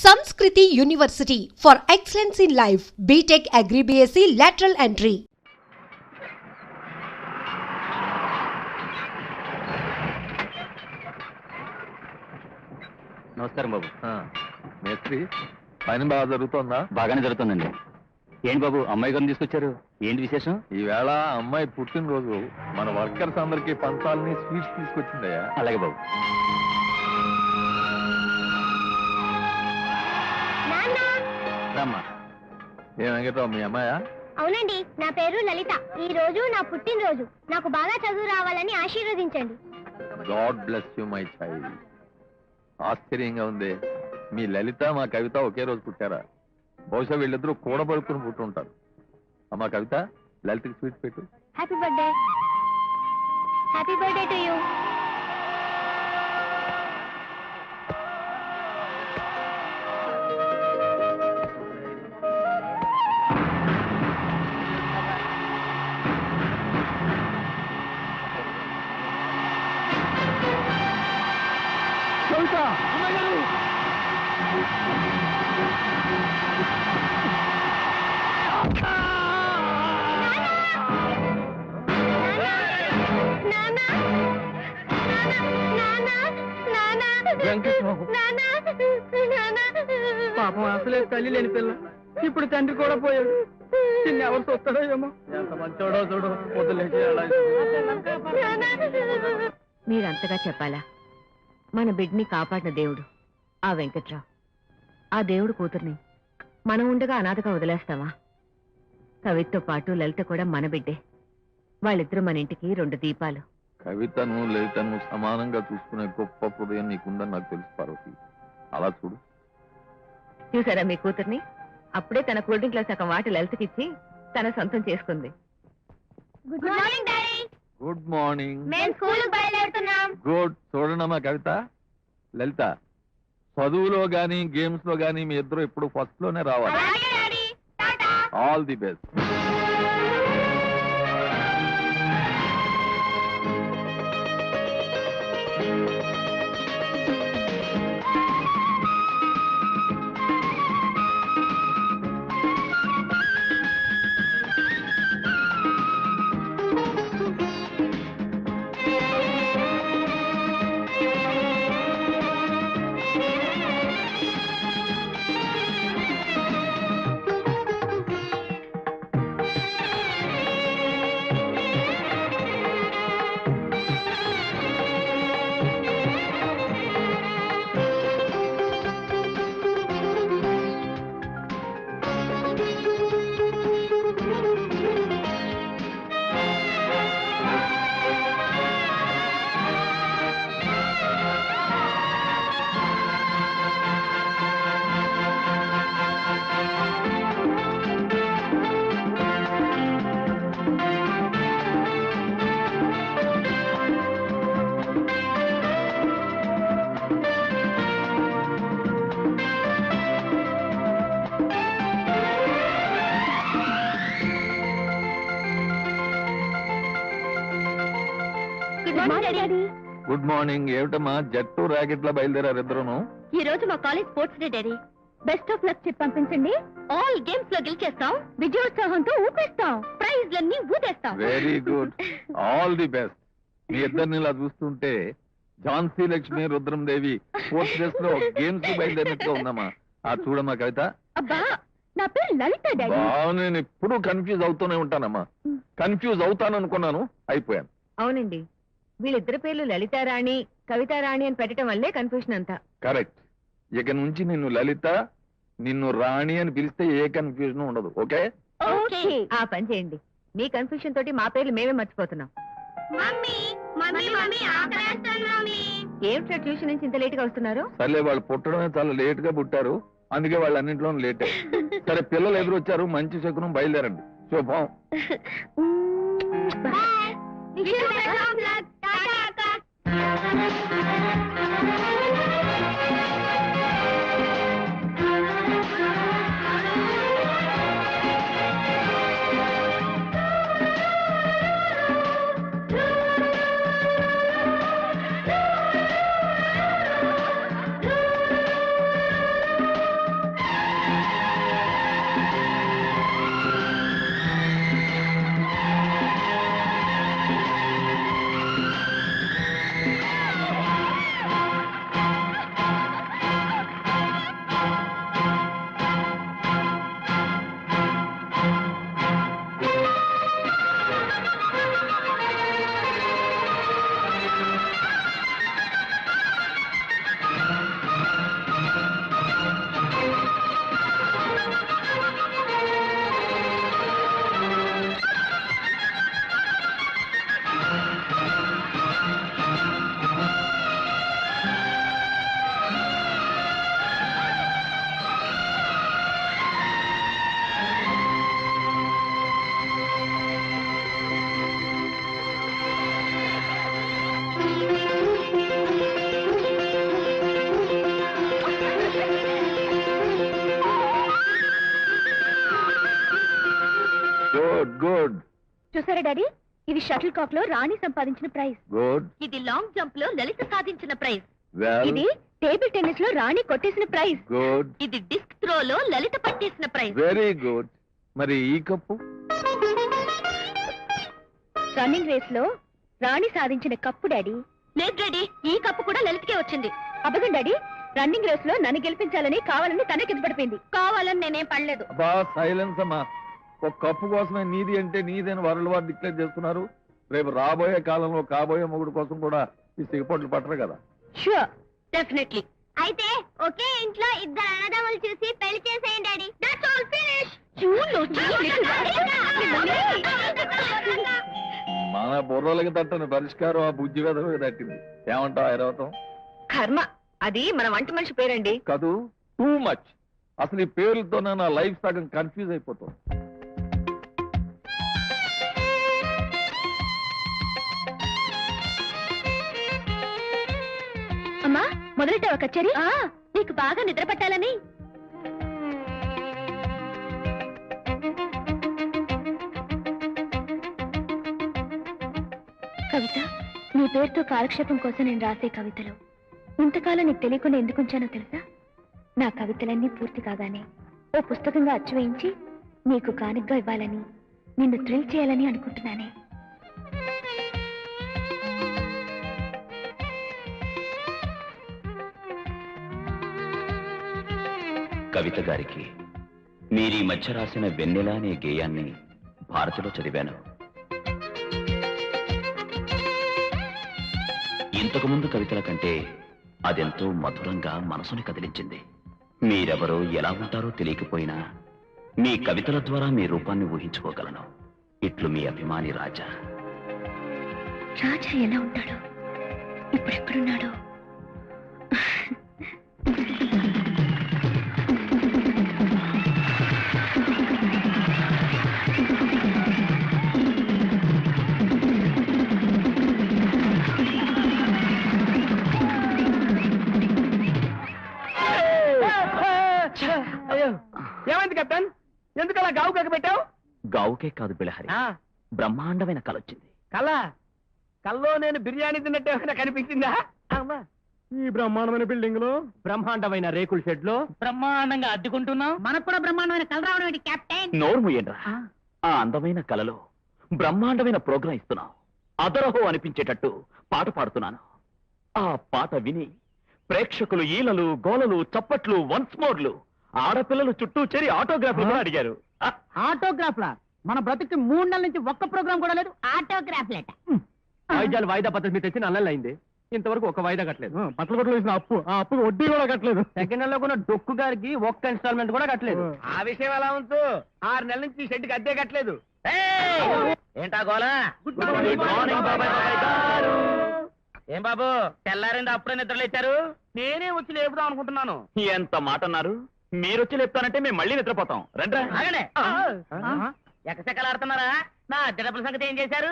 Sanskriti University for excellence in life. BTech Agri BSc lateral entry. నమస్కారం బాబు. మేస్త్రి పని బాగా జరుగుతుందా? బాగానే జరుగుతుందండి. ఏంటి బాబు అమ్మాయి గారిని తీసుకొచ్చారు, ఏంటి విశేషం? ఈవేళ అమ్మాయి పుట్టినరోజు, మన వర్కర్స్ అందరికి పంచాలని స్వీట్స్ తీసుకొచ్చిందయ్యా. అలాగే బాబు. ఏం వెంకట్రావు మీ అమ్మాయా? అవునండి, నా పేరు లలిత. ఈ రోజు నా పుట్టినరోజు. నాకు బాగా చదువు రావాలని ఆశీర్వదించండి. God bless you my child. ఆశ్చర్యంగా ఉంది, మీ లలిత మా కవిత ఒకే రోజు పుట్టారా? బహుశా వీళ్ళిద్దరూ కూడబడుకుని పుట్టుంటారు. అమ్మా కవిత, లలితకి స్వీట్ పెట్టు. Happy birthday. Happy birthday to you. పాపం అసలే తల్లి లేని పిల్ల, ఇప్పుడు తండ్రి కూడా పోయాడు. చిన్న ఎవరు చూస్తాడో ఏమో. ఎంత మంచోడో చూడు. మీరంతగా చెప్పాలా? మన బిడ్డని కాపాడిన దేవుడు ఆ వెంకట్రావు. ఆ దేవుడు కూతుర్ని మనం ఉండగా అనాథగా వదిలేస్తావా? కవితతో పాటు లలిత కూడా మన బిడ్డే. వాళ్ళిద్దరూ మన ఇంటికి 2 దీపాలు. కవితను లలితను సమానంగా చూసుకునే గొప్ప హృదయం నీకుందని నాకు తెలుసు పార్వతి. అలా చూడు. చూసారా మీ కూతుర్ని? అప్పుడే తన కూల్ డ్రింక్ లో సగం వాటి లలితకిచ్చి తన సొంతం చేసుకుంది. Good morning daddy. Good morning. మేము స్కూల్ బయలుదేరుతున్నాం. గుడ్. చూడనమ్మా కవిత, లలిత, చదువులో గానీ గేమ్స్ లో గానీ మీ ఇద్దరు ఎప్పుడు ఫస్ట్ లోనే రావాలి. అలాగే daddy. Tata. All the best. Good morning. ఏమిటమ్మా జట్టు ర్యాకెట్ లా బయలుదేరారు ఇద్దరును? ఈ రోజు మా college sports day daddy. Best of luck చెప్పి పంపించండి. ఆల్ గేమ్స్ లో గెలిచేస్తాం, విజయోత్సాహంతో ఊపేస్తాం, ప్రైజ్లన్నీ ఊదేస్తాం. Very good. All the best. మీ ఇద్దరిని ఇలా చూస్తుంటే ఝాన్సీ లక్ష్మి రుద్రందేవి స్పోర్ట్స్ డేస్ లో గేమ్స్ బయలుదేరినట్టుగా ఉందమ్మా. చూడమ్మా కవిత, అబ్బా నా పేరు లలిత డాడీ. నేను ఎప్పుడు కన్ఫ్యూజ్ అవుతూనే ఉంటానమ్మా. కన్ఫ్యూజ్ అవుతాను అనుకున్నాను, అయిపోయాను. అవునండి, వీళ్ళిద్దరి పేర్లు లలితారాణి కవితారాణి అని పెట్టడం వల్లే కన్ఫ్యూషన్ అంతా. కరెక్ట్. ఇక నుంచి నిన్ను లలిత, నిన్ను రాణి అని పిలిస్తే ఏ కన్ఫ్యూజన్ ఉండదు. ఓకే? ఆ పని చేయండి. మీ కన్ఫ్యూషన్ తోటి మా పేర్లు మేమే మర్చిపోతున్నాం. ఏమిటో ట్యూషన్ నుంచి ఇంత లేట్ గా వస్తున్నారు? సర్లే, వాళ్ళు పుట్టడమే చాలా లేట్ గా పుట్టారు, అందుకే వాళ్ళు అన్నింటిలో లేటే. సరే, పిల్లలు ఎదురొచ్చారు, మంచి శకునం, బయలుదేరండి. శుభం. గుడ్ గుడ్ చూసారా డాడీ, ఇది షటిల్ కాక్ లో రాణి సంపాదించిన ప్రైజ్. గుడ్ ఇది లాంగ్ జంప్ లో లలిత సాధించిన ప్రైజ్. వెల్ ఇది టేబుల్ టెన్నిస్ లో రాణి కొట్టేసిన ప్రైజ్. గుడ్ ఇది డిస్క్ త్రో లో లలిత పట్టేసిన ప్రైజ్. Very good. మరి ఈ కప్పు? రన్నింగ్ రేస్ లో రాణి సాధించిన కప్పు డాడీ. లేదు డాడీ, ఈ కప్పు కూడా లలితకే వచ్చింది. అబద్ధం డాడీ, రన్నింగ్ రేస్ లో నన్ను గెలిపించాలని కావాలని తనే కింద పడిపోయింది. కావాలని నేనేం పడలేదు. బా సైలెన్స్ అమ్మా. ఒక కప్పు కోసమే నీది అంటే నీదని వరల్డ్ వార్ డిక్లేర్ చేస్తున్నారు. రేపు రాబోయే కాలంలో కాబోయే మొగుడు కోసం కూడా ఈ సిగపొట్లు పట్టరు కదా. Sure, definitely. అయితే ఒకే ఇంట్లో ఇద్దరు అన్నదమ్ములు చూసి పెళ్లి చేసేయండి డాడీ. That's all finish. మన బుర్రలకి తట్టని పరిష్కారం ఆ బుజ్జి వెదవే తట్టింది. ఏమంటావు ఐరావతం? కర్మ, అది మన వంట మనిషి పేరండి. కాదు, టూ మచ్. అసలు ఈ పేర్లతోనే నా లైఫ్ సగం కన్ఫ్యూజ్ అయిపోతుంది. అమ్మా, మొదలెట్టావా కచేరీ? నీకు బాగా నిద్ర పట్టాలని. కవిత, నీ పేరుతో కాలక్షేపం కోసం నేను రాసే కవితలు ఇంతకాలం నీకు తెలియకుండా ఎందుకు ఉంచానో తెలుసా? నా కవితలన్నీ పూర్తి కాగానే ఓ పుస్తకంగా అచ్చు వేయించి నీకు కానుగ్గా ఇవ్వాలని, నిన్ను థ్రిల్ చేయాలని అనుకుంటున్నానే. కవిత గారికి మీరీ మధ్య రాసిన వెన్నెల అనే గేయాన్ని భారతిలో చదివాను. ఇంతకుముందు కవితల కంటే అదెంతో మధురంగా మనసుని కదిలించింది. మీరెవరో ఎలా ఉంటారో తెలియకపోయినా మీ కవితల ద్వారా మీ రూపాన్ని ఊహించుకోగలను. ఇట్లు మీ అభిమాని రాజా. రాజా ఎలా ఉంటాడో, ఇప్పుడు ఎక్కడున్నాడో? అయ్యో, ఏమైంది కెప్టెన్? ఎందుకు అలా గావు కక్క పెట్టావు? గావుకే కాదు బిళహరి, బ్రహ్మాండమైన కలొచ్చింది. కళ్ళ కల్లో నేను బిర్యానీ తిన్నట్టు ఏమైనా కనిపించిందా? అమ్మా, ఈ బ్రహ్మాండమైన బిల్డింగ్ లో, బ్రహ్మాండమైన రేకుల షెడ్ లో బ్రహ్మాండంగా అడ్డుకుంటున్నావు. మనకు కూడా బ్రహ్మాండమైన కళ రావడం ఏంటి కెప్టెన్? నోరు మూయండ్రా. ఆ అందమైన కలలో బ్రహ్మాండమైన ప్రోగ్రాం ఇస్తున్నావు. అదరహో అనిపించేటట్టు పాట పాడుతున్నాను. ఆ పాట విని ప్రేక్షకులు ఈలలు, గోలలు, చప్పట్లు, వన్స్ మోర్లు, ఆడపిల్లలు చుట్టూ చేరి ఆటోగ్రాఫ్లు కూడా అడిగారు. ఆటోగ్రాఫ్లా? మన బ్రతుకి 3 నెలల నుంచి ఒక్క ప్రోగ్రామ్ కూడా లేదు. ఆటోగ్రాఫ్లట. వాయిద్యాలు వాయిదా పద్ధతి మీద తెచ్చి నెలలు అయింది, ఇంతవరకు ఒక వాయిదా కట్టలేదు. బట్టలు బట్టలు వేసిన అప్పు, ఆ అప్పు వడ్డీ కూడా కట్టలేదు. సెకండ్ నెలలో కూడా డొక్కు గారికి ఒక్క ఇన్స్టాల్మెంట్ కూడా కట్టలేదు. ఆ విషయం ఎలా ఉంచు, 6 నెలల నుంచి షెడ్కి అద్దె కట్టలేదు. ఏంటా గోలా? గుడ్ మార్నింగ్ బాబాయ్ గారు. ఏం బాబు, తెల్లారింది అప్పుడే నిద్రలేచారు? నేనే వచ్చి లేపుదాం అనుకుంటున్నాను. ఎంత మాట అన్నారు? మీరొచ్చి లేపుతానంటే మేము మళ్ళీ నిద్రపోతాం. రండ్రా. ఎక్కసెక్కలాడుతున్నారా? నా అద్దె డబ్బుల సంగతి ఏం చేశారు?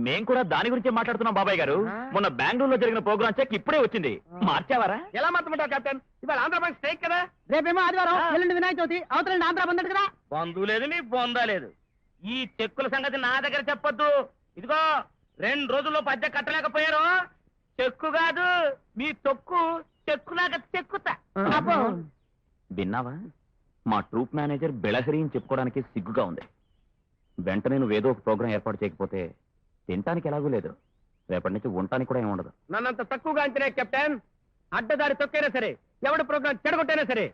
మేం కూడా దాని గురించి మాట్లాడుతున్నాం బాబాయ్ గారు. మొన్న బెంగళూరులో జరిగిన ప్రోగ్రామ్ చెక్ ఇప్పుడే వచ్చింది. మార్చావారా? ఎలా మార్చమంటావు కెప్టెన్? ఇవాళ ఆంధ్రప్రదేశ్ స్ట్రైక్ కదా. రేపేమో ఆదివారం, ఎల్లుండి వినాయక చవితి, అవతల ఆంధ్ర బంద్ కదా. బంధు లేదు, నీ బొందా లేదు. ఈ చెక్కుల సంగతి నా దగ్గర చెప్పొద్దు. ఇదిగో 2 రోజుల్లో అద్దె కట్టలేకపోయారు, చెక్కు కాదు మీ తొక్కు చెక్కులాగా చెక్కుతా. విన్నావా? మా ట్రూప్ మేనేజర్ బెళహరి అని చెప్పుకోవడానికి సిగ్గుగా ఉంది. వెంటనే నువ్వేదో ఒక ప్రోగ్రాం ఏర్పాటు చేయకపోతే తినటానికి ఎలాగూ లేదు, రేపటి నుంచి ఉండటానికి కూడా ఏమి ఉండదు. నన్నంత తక్కువగా అంచనే కెప్టెన్. అడ్డదారి తొక్కైనా సరే, ఎవడి ప్రోగ్రాం చెడగొట్టైనా సరే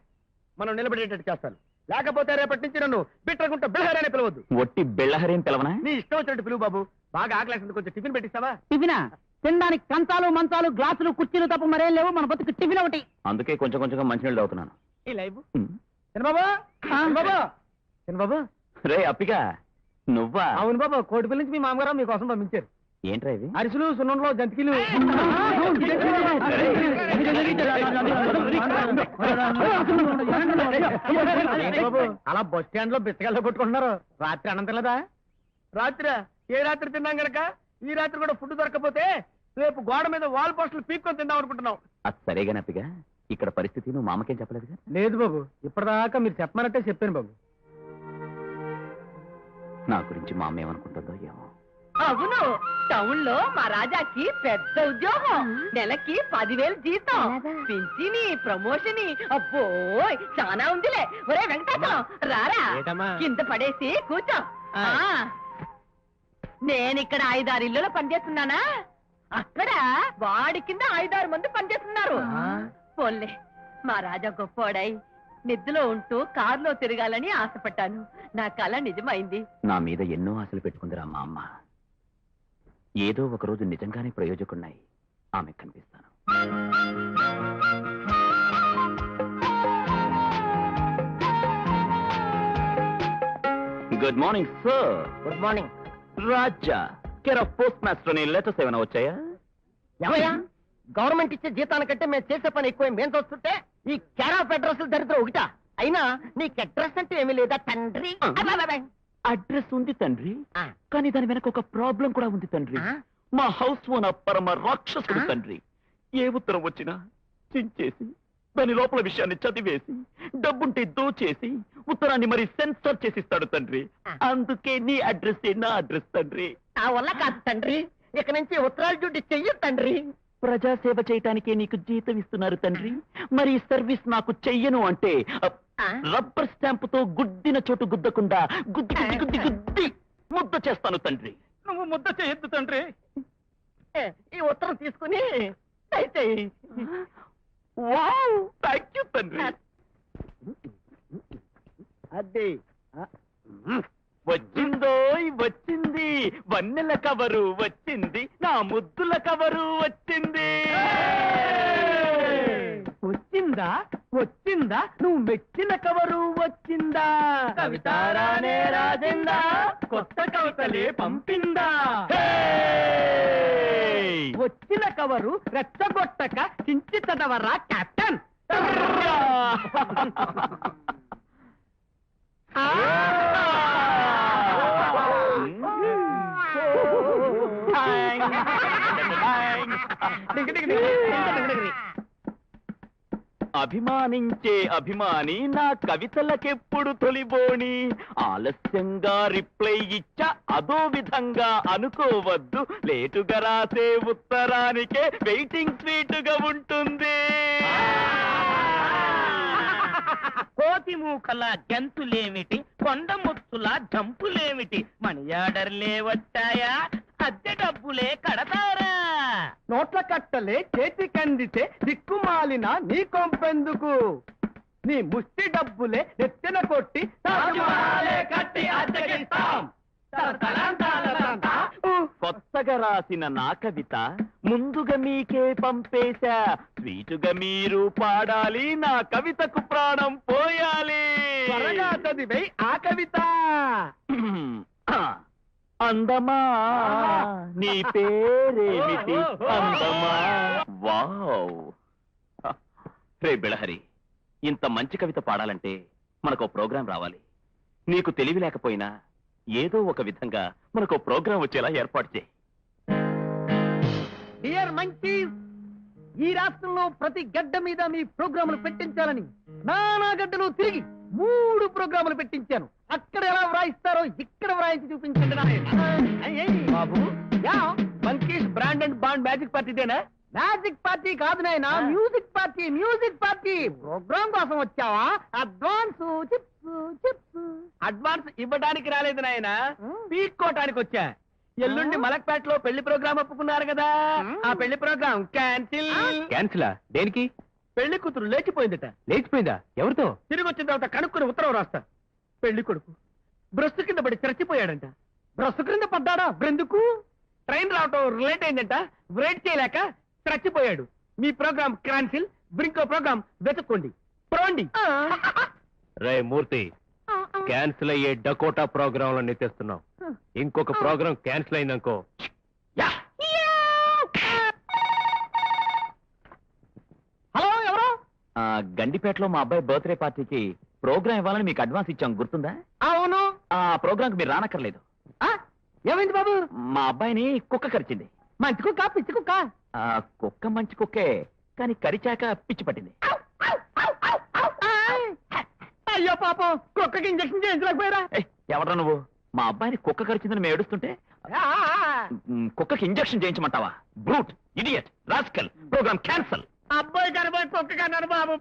మనం నిలబడేటట్టు చేస్తాను. లేకపోతే రేపటి నుంచి నన్ను బిట్రగుంట బెళహరి అని పిలవద్దు. ఒట్టి బెళహరి అని పిలవనా? నీ ఇష్టం వచ్చినట్టు పిలువు బాబు. బాగా ఆకలేసింది, కొంచెం టిఫిన్ పెట్టిస్తావా? టిఫినా? తినడానికి కంచాలు, మంచాలు, గ్లాసులు, కుర్చీలు తప్ప మరేం లేవు. మన బతుకు టిఫిన్ ఒకటి. అందుకే కొంచెం కొంచెంగా మంచినీళ్ళు తాగుతున్నాను. ఈ లైవ్ బాబు, బాబు, బాబు. రే అప్పిగా, నువ్వా? అవును బాబు, కోటిపల్లి నుంచి మీ మామగారు మీకోసం పంపించారు. ఏంట్రా ఇది? అరిసెలు, సున్నంలో జంతికలు. బాబు, అలా బస్ స్టాండ్ లో బిచ్చగాల్లో కొట్టుకుంటున్నారు. రాత్రి అన్నం లేదా? రాత్రి ఏ రాత్రి తిన్నాం గనక ఈ రాత్రి కూడా ఫుడ్ దొరకపోతే రేపు గోడ మీద వాల్ పోస్టులు పీక్కొని తిందాం అనుకుంటున్నాం. అది సరేగాని అప్పిగా, ఇక్కడ పరిస్థితి నువ్వు మామకేం చెప్పలేదుగా? లేదు బాబు, ఇప్పటిదాకా మీరు చెప్పమన్నట్టే చెప్పాను బాబు. నా గురించి మా అమ్మ ఏమనుకుంటుందో ఏమో. అవును, టౌన్ లో మా రాజాకి పెద్ద ఉద్యోగం, నెలకి 10,000 జీతం, అలాగా? పింఛని, ప్రమోషన్, అబ్బో చాలా ఉందిలే. ఒరే వెంకటాచలం రారా, ఏటమ్మా? కింద పడేసి కూర్చో. ఆ. నేనిక్కడ 5-6 ఇళ్ళలో పనిచేస్తున్నానా, అక్కడ వాడి కింద 5-6 మంది పనిచేస్తున్నారు. పోన్లే, మా రాజా గొప్పోడై నిద్రలో ఉంటూ కారులో తిరగాలని ఆశపడ్డాను. నా కల నిజమైంది. నా మీద ఎన్నో ఆశలు పెట్టుకుందిరా మా అమ్మ. ఏదో ఒక రోజు నిజంగానే ప్రయోజకున్నాయి ఆమె కనిపిస్తాను. Good morning sir. Good morning. Raja care of post master letters ఏమైనా వచ్చాయా? ఏమయ్యా, గవర్నమెంట్ ఇచ్చే జీతానికంటే మేము చేసే పని ఎక్కువ మేము చూస్తుంటే ఈ క్యారాఫ్ అడ్రస్ దరిద్రం ఒకటా? అయినా నీకు అడ్రస్ అంటే ఏమీ లేదా తండ్రి? అడ్రస్ ఉంది తండ్రి, ఆ. కానీ దాని వెనక ఒక ప్రాబ్లం కూడా ఉంది తండ్రి. ఆ? మా హౌస్ ఓనర్ పరమ రాక్షసుడు ఆ? తండ్రి. ఏ ఉత్తరం వచ్చినా చించేసి దాని లోపల విషయాన్ని చదివేసి డబ్బుంటే దోచేసి ఉత్తరాన్ని మరి సెన్సర్ చేసిస్తాడు తండ్రి. ఆ. అందుకే నీ అడ్రస్ నా అడ్రస్ తండ్రి. నా వల్ల కాదు తండ్రి, ఇక నుంచి ఉత్తరాలు డ్యూటీ చెయ్యి తండ్రి. ప్రజాసేవ చేయటానికే నీకు జీతం ఇస్తున్నారు తండ్రి. మరి ఈ సర్వీస్ నాకు చెయ్యను అంటే ఆ? రబ్బర్ స్టాంపుతో గుద్దిన చోటు గుద్దకుండా గుద్ది గుద్ది గుద్ది గుద్ది ముద్ద చేస్తాను తండ్రి. నువ్వు ముద్ద చేయొద్దు తండ్రి. ఈ ఉత్తరం తీసుకుని దయచేయి. వావ్, థ్యాంక్ యూ తండ్రి. అదే వచ్చిందోయ్ వచ్చింది, వన్నెల కవరు వచ్చింది, నా ముద్దుల కవరు వచ్చింది. వచ్చిందా వచ్చిందా, నువ్వు మెచ్చిన కవరు వచ్చిందా? కవితారానే రాజేందా, కొత్త కవితలే పంపిందా? హేయ్! వచ్చిన కవరు రెచ్చగొట్టక చించి చదవరా కెప్టెన్. అభిమానించే అభిమాని నా కవితలకెప్పుడు తొలిబోని, ఆలస్యంగా రిప్లై ఇచ్చా అదో విధంగా అనుకోవద్దు, లేటుగా రాసే ఉత్తరానికే వెయిటింగ్ స్వీటుగా ఉంటుంది. కోతి మూకల గంతులేమిటి, కొండ ముచ్చుల జంపులేమిటి, మనీ ఆర్డర్లే వచ్చాయా, అద్దె డబ్బులే కడతారా? నోట్ల కట్టలే చేతికందితే దిక్కుమాలిన నీ కొంపెందుకు, నీ ముష్టి డబ్బులే నెత్తిన కొట్టి తాజ్మహలే కట్టి అద్దెకిస్తాం. కొత్తగా రాసిన నా కవిత ముందుగా మీకే పంపేశా, స్వీటుగా మీరు పాడాలి, నా కవితకు ప్రాణం పోయాలి. త్వరగా చదివే ఆ కవిత. అందమా నీ పేరేమిటి అందమా? వావ్! రే బిళహరి, ఇంత మంచి కవిత పాడాలంటే మనకు ప్రోగ్రాం రావాలి. నీకు తెలివి లేకపోయినా ఏదో ఒక విధంగా మనకు ప్రోగ్రాం వచ్చేలా ఏర్పాటు చేయి. డియర్ మంకీస్, ఈ రాష్ట్రంలో ప్రతి గడ్డ మీద మీ ప్రోగ్రాములు పెట్టించాలని నానా గడ్డలు తిరిగి 3 ప్రోగ్రాములు పెట్టించాను. అక్కడ ఎలా వ్రాయిస్తారో ఇక్కడ వ్రాయించి చూపించండి బాబు. Yeah, monkeys brand and band magic పార్టీదేనా? మ్యాజిక్ పార్టీ కాదు నాయనా, music party. Music party program కోసం వచ్చావా? Advance chips chips. అడ్వాన్స్ ఇవ్వడానికి రాలేదు నాయనా, పీక్కోటానికి వచ్చా. ఎల్లుండి మలక్పేటలో పెళ్లి ప్రోగ్రామ్ ఒప్పుకున్నారు కదా, ఆ పెళ్లి ప్రోగ్రామ్ క్యాన్సిల్. క్యాన్సిలా? దేనికి? పెళ్లి కూతురు లేచిపోయిందట. లేచిపోయిందా? ఎవరితో? తిరిగి వచ్చిన తర్వాత కనుక్కుని ఉత్తరం రాస్తా. పెళ్లి కొడుకు బ్రస్సు కింద పడి చచ్చిపోయాడంట. బ్రస్సు కింద పడ్డాడా? బ్రెందుకు? ట్రైన్ రావటం లేట్ అయిందంట, వెయిట్ చేయలేక చచ్చిపోయాడు. మీ ప్రోగ్రామ్ క్యాన్సిల్, ఇంకో ప్రోగ్రామ్ వెతుక్కోండి. ప్రోండి. రే మూర్తి, క్యాన్సిల్ అయ్యే డకోటా ప్రోగ్రామ్ లో నెత్తేస్తున్నాం. ఇంకొక ప్రోగ్రామ్ క్యాన్సిల్ అయిందనుకో. హలో, ఎవరు? గండిపేటలో మా అబ్బాయి బర్త్డే పార్టీకి ప్రోగ్రాం ఇవ్వాలని మీకు అడ్వాన్స్ ఇచ్చాం, గుర్తుందా? అవును. ఆ ప్రోగ్రాంకి మీరు రానక్కర్లేదు. ఆ, ఏమైంది బాబు? మా అబ్బాయిని కుక్క కరిచింది. మంచి కుక్క పిచ్చి కుక్క? ఆ కుక్క మంచి కుక్కే, కానీ కరిచాక పిచ్చి పట్టింది. అయ్యో పాపం, కుక్కకి ఇంజక్షన్ చేయించలేకపోయారా? ఎవడ్రా నువ్వు? మా అబ్బాయిని కుక్క కరిచిందని మేము ఏడుస్తుంటే కుక్కకి ఇంజెక్షన్ చేయించమంటావా? Brute, idiot, rascal, program cancel. అబ్బాయి కనబడి కుక్క కన్నాడు బాబు.